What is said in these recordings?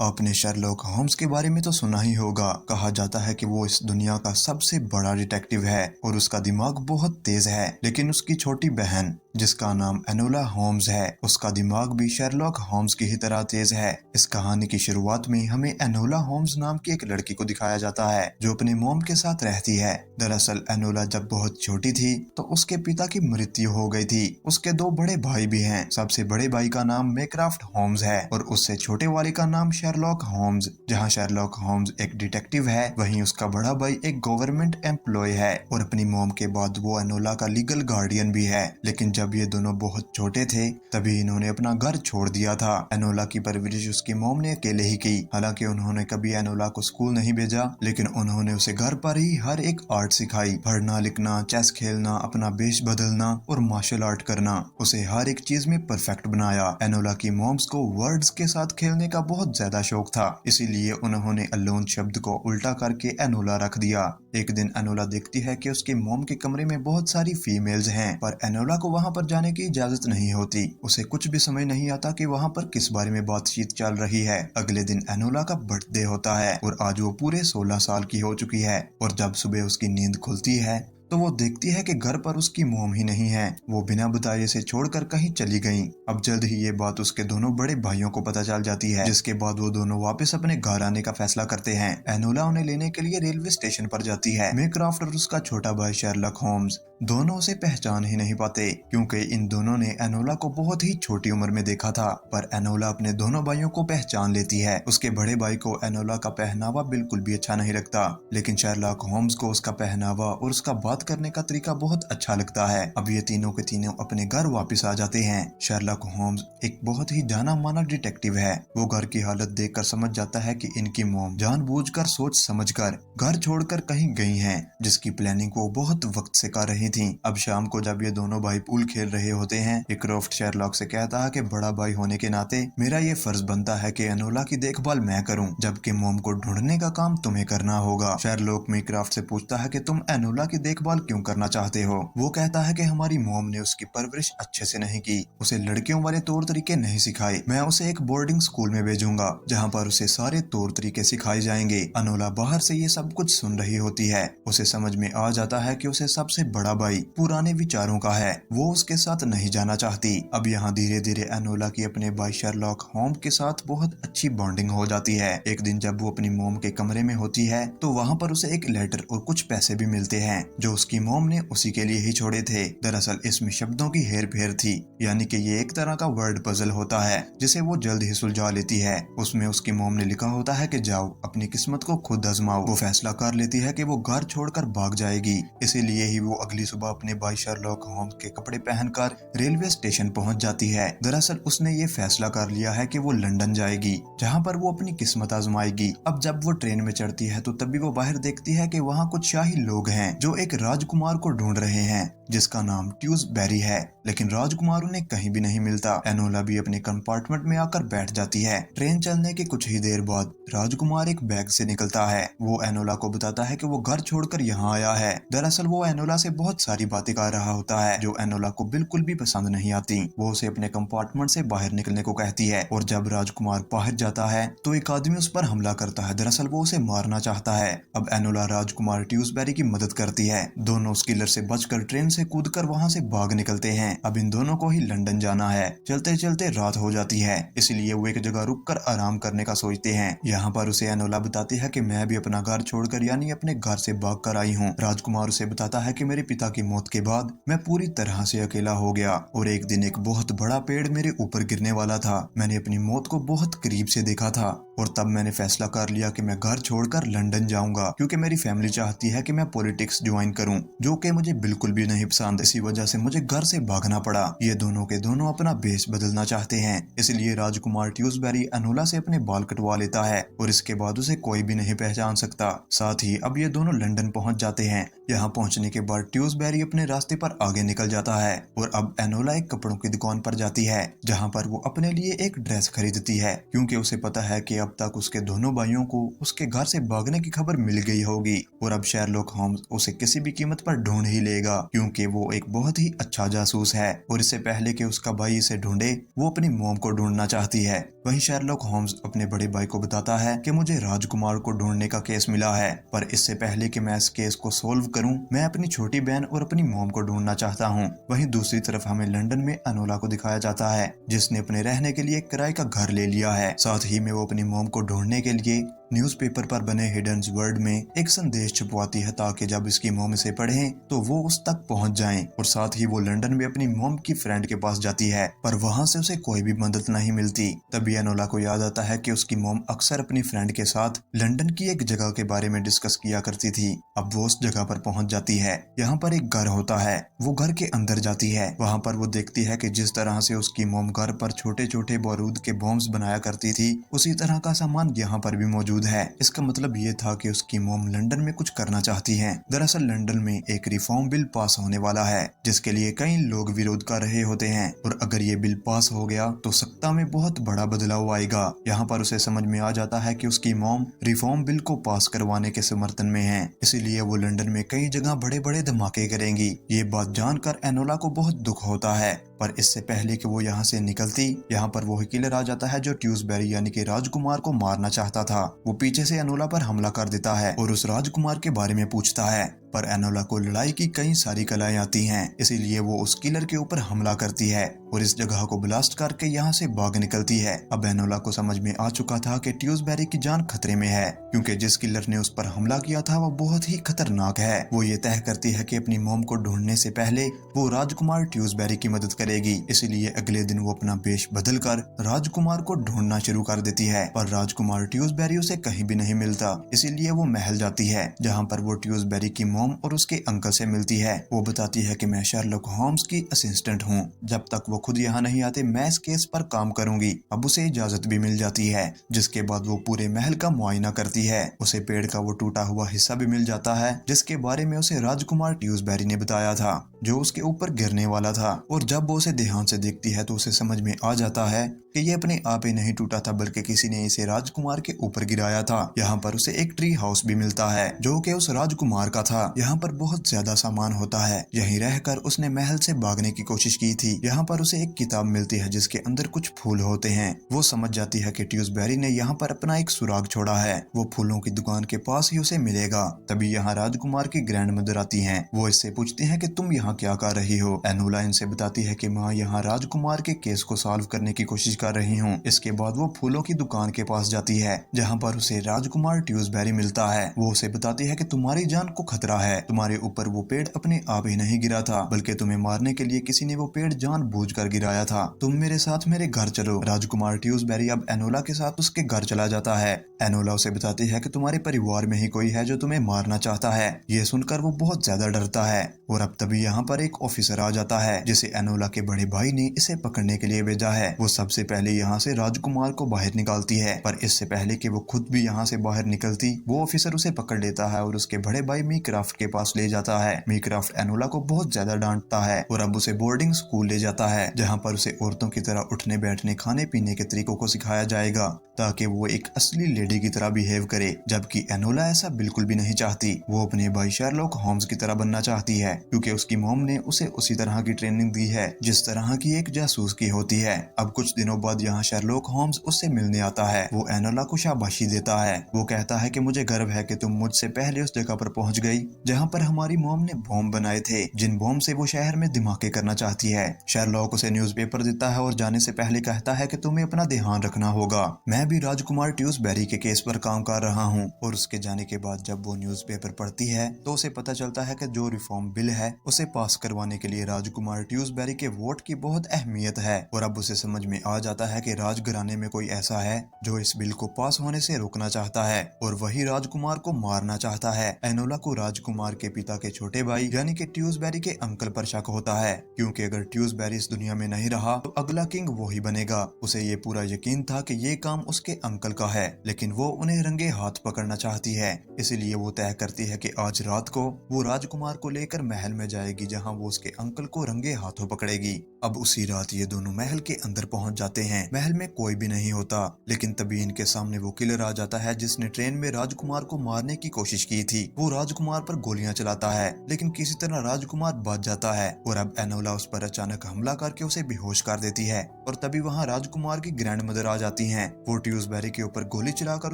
आपने Sherlock Holmes के बारे में तो सुना ही होगा। कहा जाता है कि वो इस दुनिया का सबसे बड़ा डिटेक्टिव है और उसका दिमाग बहुत तेज है। लेकिन उसकी छोटी बहन जिसका नाम एनोला होम्स है, उसका दिमाग भी शर्लॉक होम्स की ही तरह तेज है। इस कहानी की शुरुआत में हमें एनोला होम्स नाम की एक लड़की को दिखाया जाता है जो अपने मॉम के साथ रहती है। दरअसल एनोला जब बहुत छोटी थी तो उसके पिता की मृत्यु हो गई थी। उसके दो बड़े भाई भी हैं। सबसे बड़े भाई का नाम मेक्राफ्ट होम्स है और उससे छोटे वाले का नाम शर्लॉक होम्स। जहाँ शर्लॉक होम्स एक डिटेक्टिव है, वहीं उसका बड़ा भाई एक गवर्नमेंट एम्प्लॉय है और अपनी मॉम के बाद वो एनोला का लीगल गार्डियन भी है। लेकिन जब ये दोनों बहुत छोटे थे तभी इन्होंने अपना घर छोड़ दिया था। एनोला की परवरिश उसकी मॉम ने अकेले ही की। हालांकि उन्होंने कभी एनोला को स्कूल नहीं भेजा, लेकिन उन्होंने उसे घर पर ही हर एक आर्ट सिखाई। पढ़ना, लिखना, चेस खेलना, अपना वेश बदलना और मार्शल आर्ट करना। उसे हर एक चीज में परफेक्ट बनाया। एनोला की मॉम्स को वर्ड्स के साथ खेलने का बहुत ज्यादा शौक था, इसीलिए उन्होंने अलोन शब्द को उल्टा करके एनोला रख दिया। एक दिन एनोला देखती है कि उसके मॉम के कमरे में बहुत सारी फीमेल्स हैं, पर एनोला को वहां पर जाने की इजाजत नहीं होती। उसे कुछ भी समझ नहीं आता कि वहां पर किस बारे में बातचीत चल रही है। अगले दिन एनोला का बर्थडे होता है और आज वो पूरे 16 साल की हो चुकी है। और जब सुबह उसकी नींद खुलती है तो वो देखती है कि घर पर उसकी मोम ही नहीं है। वो बिना बताए से छोड़कर कहीं चली गई। अब जल्द ही ये बात उसके दोनों बड़े भाइयों को पता चल जाती है, जिसके बाद वो दोनों वापस अपने घर आने का फैसला करते हैं। एनोला उन्हें लेने के लिए रेलवे स्टेशन पर जाती है। मेक्राफ्ट और उसका छोटा भाई शर्लॉक होम्स दोनों उसे पहचान ही नहीं पाते, क्योंकि इन दोनों ने एनोला को बहुत ही छोटी उम्र में देखा था। पर एनोला अपने दोनों भाइयों को पहचान लेती है। उसके बड़े भाई को एनोला का पहनावा बिल्कुल भी अच्छा नहीं लगता, लेकिन शर्लॉक होम्स को उसका पहनावा और उसका बात करने का तरीका बहुत अच्छा लगता है। अब ये तीनों के तीनों अपने घर वापस आ जाते हैं। शर्लॉक होम्स एक बहुत ही जाना माना डिटेक्टिव है। वो घर की हालत देखकर समझ जाता है कि इनकी मॉम जानबूझकर सोच समझकर घर छोड़कर कहीं गई हैं, जिसकी प्लानिंग वो बहुत वक्त से कर रही थी। अब शाम को जब ये दोनों भाई पूल खेल रहे होते हैं, मेक्राफ्ट शर्लॉक से कहता है कि बड़ा भाई होने के नाते मेरा ये फर्ज बनता है कि एनोला की देखभाल मैं करूं, जबकि मॉम को ढूंढने का काम तुम्हें करना होगा। शर्लॉक मेक्राफ्ट से पूछता है कि तुम एनोला की देखभाल क्यों करना चाहते हो। वो कहता है कि हमारी मॉम ने उसकी परवरिश अच्छे से नहीं की, उसे लड़कियों वाले तौर तरीके नहीं सिखाए। मैं उसे एक बोर्डिंग स्कूल में भेजूंगा जहाँ पर उसे सारे तौर तरीके सिखाए जाएंगे। एनोला बाहर से ये सब कुछ सुन रही होती है। उसे समझ में आ जाता है कि उसे सबसे बड़ा भाई पुराने विचारों का है, वो उसके साथ नहीं जाना चाहती। अब यहाँ धीरे धीरे एनोला की अपने भाई शर्लॉक होम्स के साथ बहुत अच्छी बॉन्डिंग हो जाती है। एक दिन जब वो अपनी मॉम के कमरे में होती है तो वहाँ पर उसे एक लेटर और कुछ पैसे भी मिलते हैं जो उसकी मॉम ने उसी के लिए ही छोड़े थे। दरअसल इसमें शब्दों की हेर फेर थी, यानी कि ये एक तरह का वर्ड पजल होता है जिसे वो जल्द ही सुलझा लेती है। उसमें उसकी मॉम ने लिखा होता है कि जाओ अपनी किस्मत को खुद आजमाओ। वो फैसला कर लेती है कि वो घर छोड़कर भाग जाएगी, इसीलिए ही वो अगली सुबह अपने भाई शर्लॉक होम्स के कपड़े पहनकर रेलवे स्टेशन पहुंच जाती है। दरअसल उसने ये फैसला कर लिया है कि वो लंदन जाएगी, जहां पर वो अपनी किस्मत आजमाएगी। अब जब वो ट्रेन में चढ़ती है तो तभी वो बाहर देखती है कि वहाँ कुछ शाही लोग हैं जो एक राजकुमार को ढूंढ रहे हैं जिसका नाम ट्यूसबेरी है, लेकिन राजकुमार उन्हें कहीं भी नहीं मिलता। एनोला भी अपने कंपार्टमेंट में आकर बैठ जाती है। ट्रेन चलने के कुछ ही देर बाद राजकुमार एक बैग से निकलता है। वो एनोला को बताता है कि वो घर छोड़कर यहाँ आया है। दरअसल वो एनोला से बहुत सारी बातें कर रहा होता है जो एनोला को बिल्कुल भी पसंद नहीं आती। वो उसे अपने कंपार्टमेंट से बाहर निकलने को कहती है और जब राजकुमार बाहर जाता है तो एक आदमी उस पर हमला करता है। दरअसल वो उसे मारना चाहता है। अब एनोला राजकुमार ट्यूसबेरी की मदद करती है। दोनों उस किलर से बचकर ट्रेन से कूदकर वहां से भाग निकलते हैं। अब इन दोनों को ही लंदन जाना है। चलते चलते रात हो जाती है, इसलिए वो एक जगह रुककर आराम करने का सोचते हैं। यहाँ पर उसे एनोला बताती है कि मैं भी अपना घर छोड़कर यानी अपने घर से भाग कर आई हूँ। राजकुमार उसे बताता है कि मेरे पिता की मौत के बाद मैं पूरी तरह से अकेला हो गया और एक दिन एक बहुत बड़ा पेड़ मेरे ऊपर गिरने वाला था। मैंने अपनी मौत को बहुत करीब से देखा था और तब मैंने फैसला कर लिया कि मैं घर छोड़कर लंदन जाऊंगा, क्योंकि मेरी फैमिली चाहती है कि मैं पॉलिटिक्स ज्वाइन करूं, जो कि मुझे बिल्कुल भी नहीं पसंद। इसी वजह से मुझे घर से भागना पड़ा। ये दोनों के दोनों अपना भेष बदलना चाहते हैं, इसलिए राजकुमार ट्यूसबेरी एनोला से अपने बाल कटवा लेता है और इसके बाद उसे कोई भी नहीं पहचान सकता। साथ ही अब ये दोनों लंदन पहुंच जाते हैं। यहाँ पहुंचने के बाद ट्यूसबेरी अपने रास्ते पर आगे निकल जाता है और अब एनोला एक कपड़ों की दुकान पर जाती है, जहाँ पर वो अपने लिए एक ड्रेस खरीदती है, क्योंकि उसे पता है कि अब अब तक उसके दोनों भाइयों को उसके घर से भागने की खबर मिल गई होगी और अब शेरलॉक होम्स उसे किसी भी कीमत पर ढूंढ ही लेगा, क्योंकि वो एक बहुत ही अच्छा जासूस है और इससे पहले कि उसका भाई इसे ढूंढे वो अपनी मॉम को ढूंढना चाहती है। वहीं शेरलॉक होम्स अपने बड़े भाई को बताता है कि मुझे राजकुमार को ढूंढने का केस मिला है, पर इससे पहले कि मैं इस केस को सोल्व करूं, मैं अपनी छोटी बहन और अपनी मॉम को ढूंढना चाहता हूं। वहीं दूसरी तरफ हमें लंदन में अनोला को दिखाया जाता है, जिसने अपने रहने के लिए किराए का घर ले लिया है। साथ ही में वो अपनी मॉम को ढूंढने के लिए न्यूज़पेपर पर बने हिडन वर्ड में एक संदेश छुपवाती है, ताकि जब इसकी मॉम इसे पढ़े तो वो उस तक पहुंच जाएं। और साथ ही वो लंदन में अपनी मॉम की फ्रेंड के पास जाती है, पर वहां से उसे कोई भी मदद नहीं मिलती। तभी अनोला को याद आता है कि उसकी मॉम अक्सर अपनी फ्रेंड के साथ लंदन की एक जगह के बारे में डिस्कस किया करती थी। अब वो उस जगह पर पहुंच जाती है। यहाँ पर एक घर होता है। वो घर के अंदर जाती है। वहाँ पर वो देखती है कि जिस तरह से उसकी मॉम घर पर छोटे छोटे बारूद के बॉम्ब्स बनाया करती थी, उसी तरह का सामान यहाँ पर भी मौजूद है। इसका मतलब ये था कि उसकी मॉम लंदन में कुछ करना चाहती है। दरअसल लंदन में एक रिफॉर्म बिल पास होने वाला है, जिसके लिए कई लोग विरोध कर रहे होते हैं, और अगर ये बिल पास हो गया तो सत्ता में बहुत बड़ा बदलाव आएगा। यहाँ पर उसे समझ में आ जाता है कि उसकी मॉम रिफॉर्म बिल को पास करवाने के समर्थन में है, इसीलिए वो लंदन में कई जगह बड़े बड़े धमाके करेंगी। ये बात जानकर एनोला को बहुत दुख होता है, पर इससे पहले कि वो यहाँ से निकलती, यहाँ पर वो किलर आ जाता है जो ट्यूसबेरी यानी कि राजकुमार को मारना चाहता था। वो पीछे से एनोला पर हमला कर देता है और उस राजकुमार के बारे में पूछता है, पर एनोला को लड़ाई की कई सारी कलाएं आती हैं, इसीलिए वो उस किलर के ऊपर हमला करती है और इस जगह को ब्लास्ट करके यहाँ से भाग निकलती है। अब एनोला को समझ में आ चुका था कि ट्यूसबेरी की जान खतरे में है, क्योंकि जिस किलर ने उस पर हमला किया था वो बहुत ही खतरनाक है। वो ये तय करती है कि अपनी मॉम को ढूंढने से पहले वो राजकुमार ट्यूसबेरी की मदद करेगी, इसीलिए अगले दिन वो अपना वेश बदल कर राजकुमार को ढूंढना शुरू कर देती है। पर राजकुमार ट्यूसबेरी उसे कहीं भी नहीं मिलता, इसीलिए वो महल जाती है, जहाँ पर वो ट्यूसबेरी की मॉम और उसके अंकल से मिलती है। वो बताती है कि मैं शेरलॉक होम्स की असिस्टेंट हूँ, जब तक वो खुद यहाँ नहीं आते मैं इस केस पर काम करूंगी। अब उसे इजाजत भी मिल जाती है, जिसके बाद वो पूरे महल का मुआयना करती है। उसे पेड़ का वो टूटा हुआ हिस्सा भी मिल जाता है, जिसके बारे में उसे राजकुमार ट्यूसबेरी ने बताया था, जो उसके ऊपर गिरने वाला था। और जब वो उसे ध्यान से देखती है तो उसे समझ में आ जाता है कि ये अपने आप ही नहीं टूटा था, बल्कि किसी ने इसे राजकुमार के ऊपर गिराया था। यहाँ पर उसे एक ट्री हाउस भी मिलता है, जो कि उस राजकुमार का था। यहाँ पर बहुत ज्यादा सामान होता है। यहीं रहकर उसने महल से भागने की कोशिश की थी। यहाँ पर उसे एक किताब मिलती है, जिसके अंदर कुछ फूल होते हैं। वो समझ जाती है कि ट्यूसबेरी ने यहाँ पर अपना एक सुराग छोड़ा है, वो फूलों की दुकान के पास ही उसे मिलेगा। तभी यहाँ राजकुमार की ग्रैंड मदर आती हैं। वो इससे पूछती हैं कि तुम यहाँ क्या कर रही हो। एनोला इनसे बताती है कि मैं यहाँ राजकुमार के केस को सॉल्व करने की कोशिश कर रही हूँ। इसके बाद वो फूलों की दुकान के पास जाती है, जहाँ पर उसे राजकुमार ट्यूसबेरी मिलता है। वो उसे बताती है कि तुम्हारी जान को खतरा है, तुम्हारे ऊपर वो पेड़ अपने आप ही नहीं गिरा था, बल्कि तुम्हें मारने के लिए किसी ने वो पेड़ जानबूझकर गिराया था। तुम मेरे साथ मेरे घर चलो। राजकुमार ट्यूसबेरी अब एनोला के साथ उसके घर चला जाता है। एनोला उसे बताती है कि तुम्हारे परिवार में ही कोई है जो तुम्हें मारना चाहता है। ये सुनकर वो बहुत ज्यादा डरता है। और अब तभी यहाँ पर एक ऑफिसर आ जाता है, जिसे एनोला के बड़े भाई ने इसे पकड़ने के लिए भेजा है। वो सबसे पहले यहाँ से राजकुमार को बाहर निकालती है, पर इससे पहले कि वो खुद भी यहाँ से बाहर निकलती, वो ऑफिसर उसे पकड़ लेता है और उसके बड़े भाई मीक्राफ्ट के पास ले जाता है। मीक्राफ्ट एनोला को बहुत ज्यादा डांटता है और अब उसे बोर्डिंग स्कूल ले जाता है, जहाँ पर उसे औरतों की तरह उठने बैठने खाने पीने के तरीकों को सिखाया जाएगा, ताकि वो एक असली लेडी की तरह बिहेव करे। जबकि एनोला ऐसा बिल्कुल भी नहीं चाहती। वो अपने भाई शेरलॉक होम्स की तरह बनना चाहती है, क्योंकि उसकी मॉम ने उसे उसी तरह की ट्रेनिंग दी है जिस तरह की एक जासूस की होती है। अब कुछ दिनों बाद यहाँ शेरलॉक होम्स उससे मिलने आता है। वो एनोला को शाबाशी देता है। वो कहता है कि मुझे गर्व है कि तुम मुझसे पहले उस जगह पर पहुंच गई जहाँ पर हमारी मॉम ने बॉम्ब बनाए थे, जिन बॉम्ब से वो शहर में धमाके करना चाहती है। शेरलॉक उसे न्यूज़पेपर देता है और जाने से पहले कहता है कि तुम्हें अपना ध्यान रखना होगा। मैं भी राजकुमार ट्यूसबेरी के केस पर काम कर रहा हूँ। और उसके जाने के बाद जब वो न्यूज़पेपर पढ़ती है तो उसे पता चलता है कि जो रिफॉर्म बिल है उसे पास करवाने के लिए राजकुमार ट्यूसबेरी के वोट की बहुत अहमियत है। और अब उसे समझ में आ जाता है कि राजघराने में कोई ऐसा है जो इस बिल को पास होने से रोकना चाहता है और वही राजकुमार को मारना चाहता है। एनोला को राजकुमार राजकुमार के पिता के छोटे भाई यानी कि ट्यूसबेरी के अंकल पर शक होता है, क्योंकि अगर ट्यूसबेरी इस दुनिया में नहीं रहा तो अगला किंग वो ही बनेगा। उसे ये पूरा यकीन था कि ये काम उसके अंकल का है, लेकिन वो उन्हें रंगे हाथ पकड़ना चाहती है। इसीलिए वो तय करती है कि आज रात को वो राजकुमार को लेकर महल में जाएगी, जहाँ वो उसके अंकल को रंगे हाथों पकड़ेगी। अब उसी रात ये दोनों महल के अंदर पहुंच जाते हैं। महल में कोई भी नहीं होता, लेकिन तभी इनके सामने वो किलर आ जाता है जिसने ट्रेन में राजकुमार को मारने की कोशिश की थी। वो राजकुमार पर गोलियां चलाता है, लेकिन किसी तरह राजकुमार बच जाता है और अब एनोला उस पर अचानक हमला करके उसे बेहोश कर देती है। और तभी वहाँ राजकुमार की ग्रैंड मदर आ जाती हैं। वो ट्यूसबेरी के ऊपर गोली चलाकर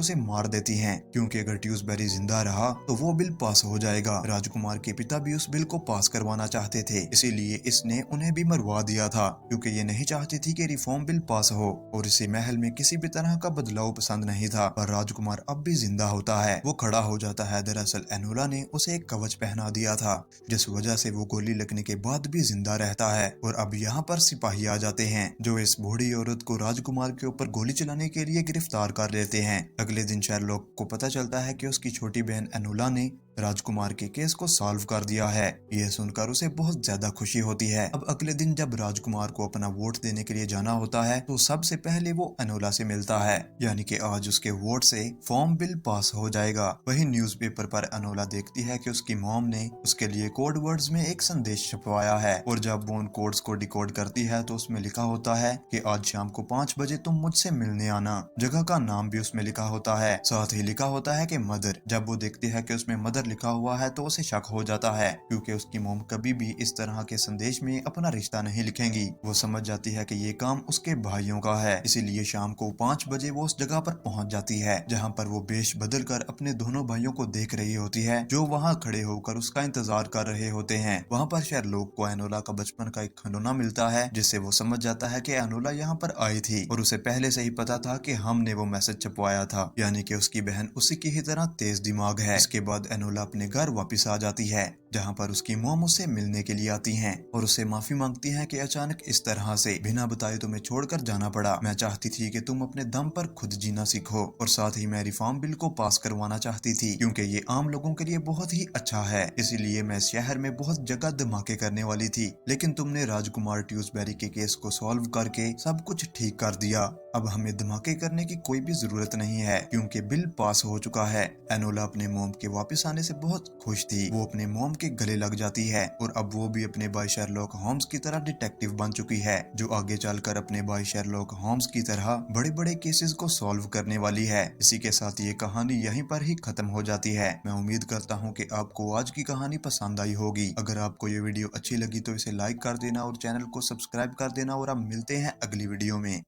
उसे मार देती हैं, क्योंकि अगर ट्यूसबेरी जिंदा रहा तो वो बिल पास हो जाएगा। राजकुमार के पिता भी उस बिल को पास करवाना चाहते थे, इसीलिए इसने उन्हें भी मरवा दिया था, क्योंकि ये नहीं चाहती थी कि रिफॉर्म बिल पास हो। और इसे महल में किसी भी तरह का बदलाव पसंद नहीं था। पर राजकुमार अब भी जिंदा होता है, वो खड़ा हो जाता है। दरअसल एनोला ने उसे एक कवच पहना दिया था, जिस वजह से वो गोली लगने के बाद भी जिंदा रहता है। और अब यहाँ पर सिपाही आ जाते हैं, जो इस बूढ़ी औरत को राजकुमार के ऊपर गोली चलाने के लिए गिरफ्तार कर लेते हैं। अगले दिन शेरलॉक को पता चलता है कि उसकी छोटी बहन एनोला ने राजकुमार के केस को सॉल्व कर दिया है। यह सुनकर उसे बहुत ज्यादा खुशी होती है। अब अगले दिन जब राजकुमार को अपना वोट देने के लिए जाना होता है तो सबसे पहले वो एनोला से मिलता है, यानी कि आज उसके वोट से फॉर्म बिल पास हो जाएगा। वही न्यूज़पेपर पर एनोला देखती है कि उसकी मॉम ने उसके लिए कोड वर्ड्स में एक संदेश छपवाया है, और जब वो उन कोड्स को डिकोड करती है तो उसमें लिखा होता है कि आज शाम को 5 बजे तुम मुझसे मिलने आना। जगह का नाम भी उसमें लिखा होता है, साथ ही लिखा होता है कि मदर। जब वो देखती है कि उसमें मदर लिखा हुआ है तो उसे शक हो जाता है, क्योंकि उसकी मॉम कभी भी इस तरह के संदेश में अपना रिश्ता नहीं लिखेंगी। वो समझ जाती है कि ये काम उसके भाइयों का है, इसीलिए शाम को 5 बजे वो उस जगह पर पहुंच जाती है, जहां पर वो वेश बदल कर अपने दोनों भाइयों को देख रही होती है, जो वहां खड़े होकर उसका इंतजार कर रहे होते हैं। वहां पर शेरलॉक को एनोला का बचपन का एक खिलौना मिलता है, जिससे वो समझ जाता है कि एनोला यहाँ पर आई थी और उसे पहले से ही पता था कि हमने वो मैसेज छपवाया था, यानी कि उसकी बहन उसी की ही तरह तेज दिमाग है। इसके बाद एनोला अपने घर वापस आ जाती है, जहाँ पर उसकी मॉम उससे मिलने के लिए आती हैं और उससे माफी मांगती हैं कि अचानक इस तरह से बिना बताए तुम्हें छोड़कर जाना पड़ा। मैं चाहती थी कि तुम अपने दम पर खुद जीना सीखो, और साथ ही मैं रिफॉर्म बिल को पास करवाना चाहती थी, क्योंकि ये आम लोगों के लिए बहुत ही अच्छा है। इसीलिए मैं शहर में बहुत जगह धमाके करने वाली थी, लेकिन तुमने राजकुमार ट्यूसबेरी के केस को सॉल्व करके सब कुछ ठीक कर दिया। अब हमें धमाके करने की कोई भी जरूरत नहीं है, क्योंकि बिल पास हो चुका है। एनोला अपने मॉम के वापस आने से बहुत खुश थी। वो अपने मॉम के गले लग जाती है, और अब वो भी अपने भाई शेरलॉक होम्स की तरह डिटेक्टिव बन चुकी है, जो आगे चलकर अपने भाई शेरलॉक होम्स की तरह बड़े बड़े केसेस को सॉल्व करने वाली है। इसी के साथ ये कहानी यहीं पर ही खत्म हो जाती है। मैं उम्मीद करता हूँ कि आपको आज की कहानी पसंद आई होगी। अगर आपको ये वीडियो अच्छी लगी तो इसे लाइक कर देना और चैनल को सब्सक्राइब कर देना, और अब मिलते हैं अगली वीडियो में।